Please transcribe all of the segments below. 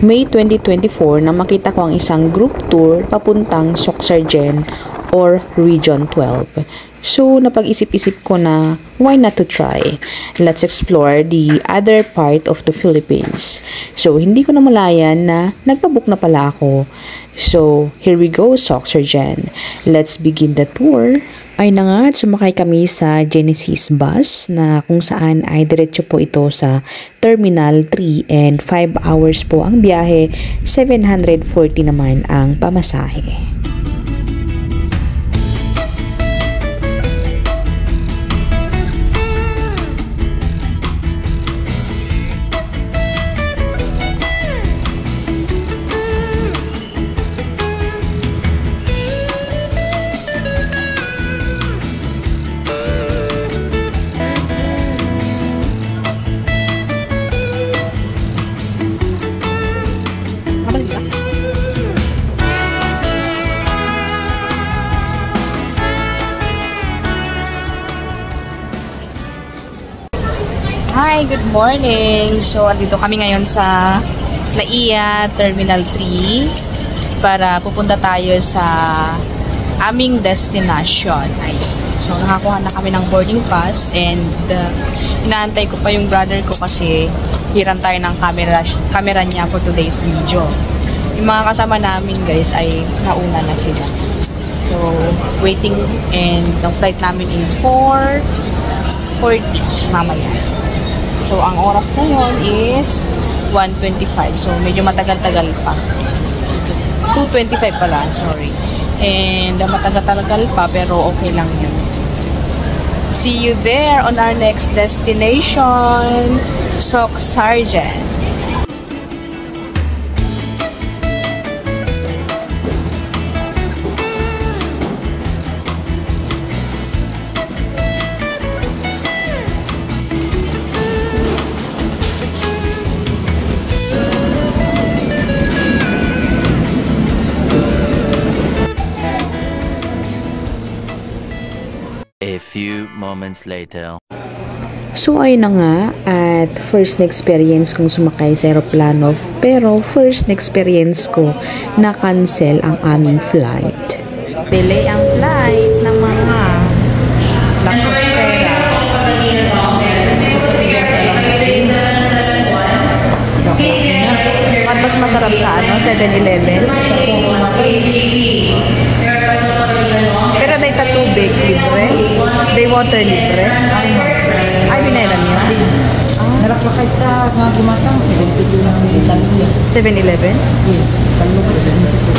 May 2024 na makita ko ang isang group tour papuntang Sorsogon or Region 12. So, napag-isip-isip ko na why not to try? Let's explore the other part of the Philippines. So, hindi ko na malayan na nagpabook na pala ako. So, here we go, Sorsogon. Let's begin the tour. Ay na nga at sumakay kami sa Genesis bus na kung saan ay diretso po ito sa Terminal 3 and 5 hours po ang biyahe, 740 naman ang pamasahe. Hi, good morning! So, andito kami ngayon sa NAIA Terminal 3 para pupunta tayo sa aming destination. Ayun. So, nakakuha na kami ng boarding pass and inaantay ko pa yung brother ko kasi hiram tayo ng camera niya for today's video. Yung mga kasama namin guys ay nauna na sila. So, waiting and ang flight namin is 4:40 mamaya. So, ang oras ngayon is 1:25. So, medyo matagal-tagal pa. 2:25 pala, sorry. And matagal-tagal pa, pero okay lang yun. See you there on our next destination, Sorsogon. A few moments later. So ayun na nga at first na experience kong sumakay sa aeroplano pero first na experience ko na cancel ang aming flight. Delay ang flight ng mga lakotsera. At mas masarap sa 7-Eleven. Pero day tubig libre. Day water libre. Ay, binailan niyo? Narakakay ka mga gumatang 72 lang ni Italia. 7-Eleven? Yes, palubat 72.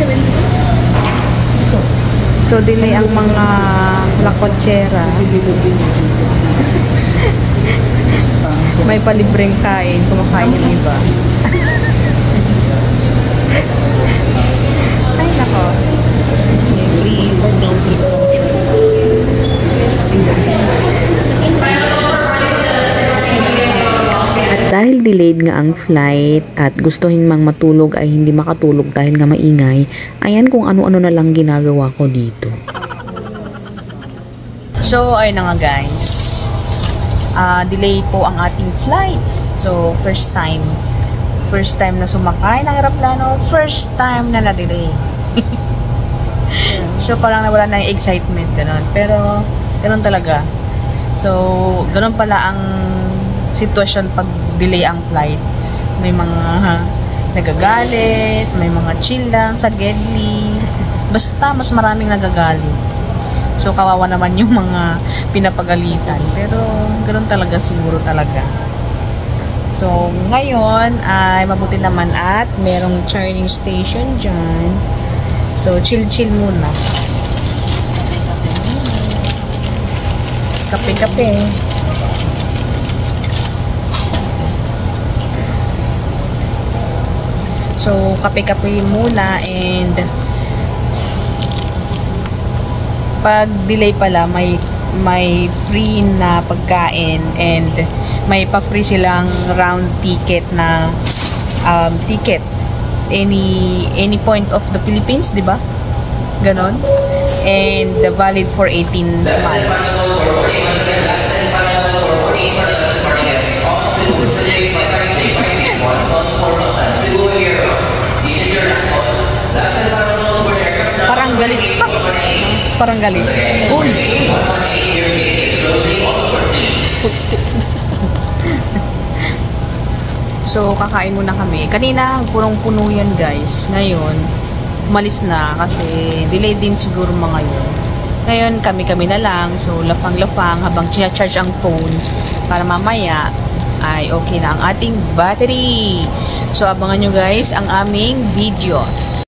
72? So, delay ang mga lakotsera. May palibreng kain, kumakain yung iba. Ay, nako. At dahil delayed nga ang flight at gustuhin mang matulog ay hindi makatulog dahil nga maingay, ayan kung ano-ano na lang ginagawa ko dito. So, ayun na nga guys. Delay po ang ating flight. So, first time na sumakay ng aeroplano, first time na na-delay. So, parang nawala na yung excitement, gano'n. Pero, gano'n talaga. So, gano'n pala ang sitwasyon pag delay ang flight. May mga nagagalit, may mga chill lang, sa gedli. Basta, mas maraming nagagalit. So, kawawa naman yung mga pinapagalitan. Pero, gano'n talaga siguro talaga. So, ngayon ay mabuti naman at merong charging station dyan. So, chill-chill muna. Kape-kape. So, kape-kape muna and pag delay pala, may free na pagkain and may pa-free silang round ticket na ticket any point of the Philippines, di ba? Ganon. And valid for 18 months. Parang galing. Uy! So, kakain muna kami. Kanina, punong-puno yan, guys. Ngayon, umalis na kasi delayed din siguro mga yun. Ngayon, kami-kami na lang. So, lafang-lafang habang charge ang phone para mamaya ay okay na ang ating battery. So, abangan nyo guys ang aming videos.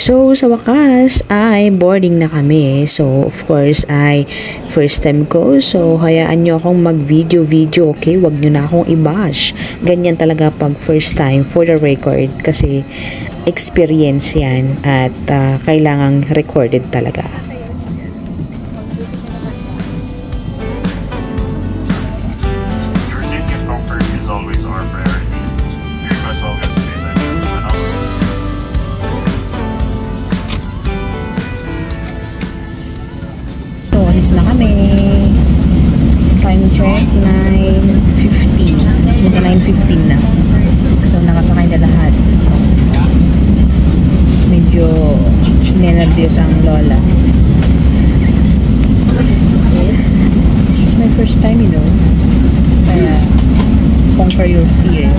So, sa wakas ay boarding na kami. So, of course, ay first time ko. So, hayaan nyo akong mag-video-video, okay? Huwag nyo na akong i-bash. Ganyan talaga pag first time for the record. Kasi, experience yan at kailangang recorded talaga. Your safety and comfort is always our priority. We request all guests to stay there. So, alis na kami. Time check, 9:15. Mga 9:15 na. So, nakasakay na lahat. Medyo nervyos ang lola. It's my first time, you know. Kaya, conquer your fear.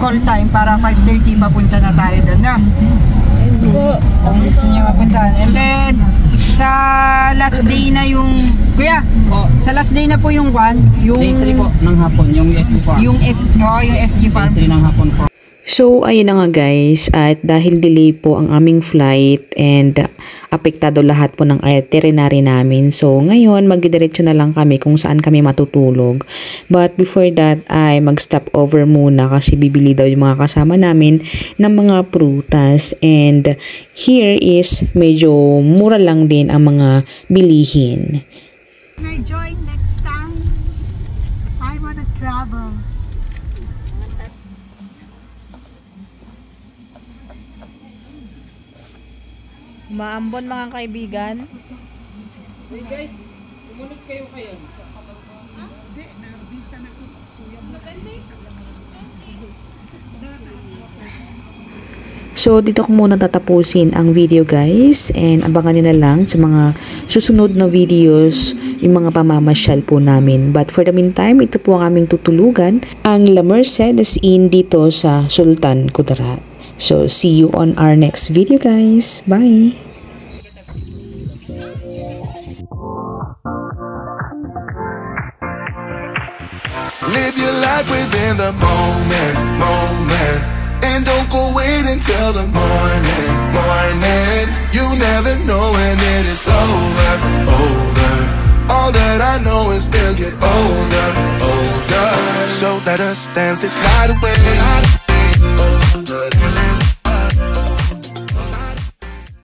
Call time para 5:30 papunta na tayo doon na. Let's go. Kung gusto niya mapuntahan. And then, sa last day na yung, kuya, sa last day na po yung yung Day 3 po ng hapon, yung SG Farm. yung SG Farm. Day 3 ng hapon po. So, ayun na nga guys, at dahil delay po ang aming flight and apektado lahat po ng itinerary namin. So, ngayon, magdidiretso na lang kami kung saan kami matutulog. But before that, ay mag-stop over muna kasi bibili daw yung mga kasama namin ng mga prutas. And here is medyo mura lang din ang mga bilihin. Can I join next time? I want to travel. Maambon mga kaibigan. Hey guys, umunod kayo kayo. Hindi, na-visa na ko. So, dito ko muna tatapusin ang video guys, and abangan nyo na lang sa mga susunod na videos yung mga pamamasyal po namin. But for the meantime, ito po ang aming tutulugan, ang La Mercedes Inn dito sa Sultan Kudarat. So, see you on our next video guys. Bye! Live your life within the moment, moment. And don't go wait until the morning, morning. You never know when it is over, over. All that I know is we'll get older, older. So let us dance this night away.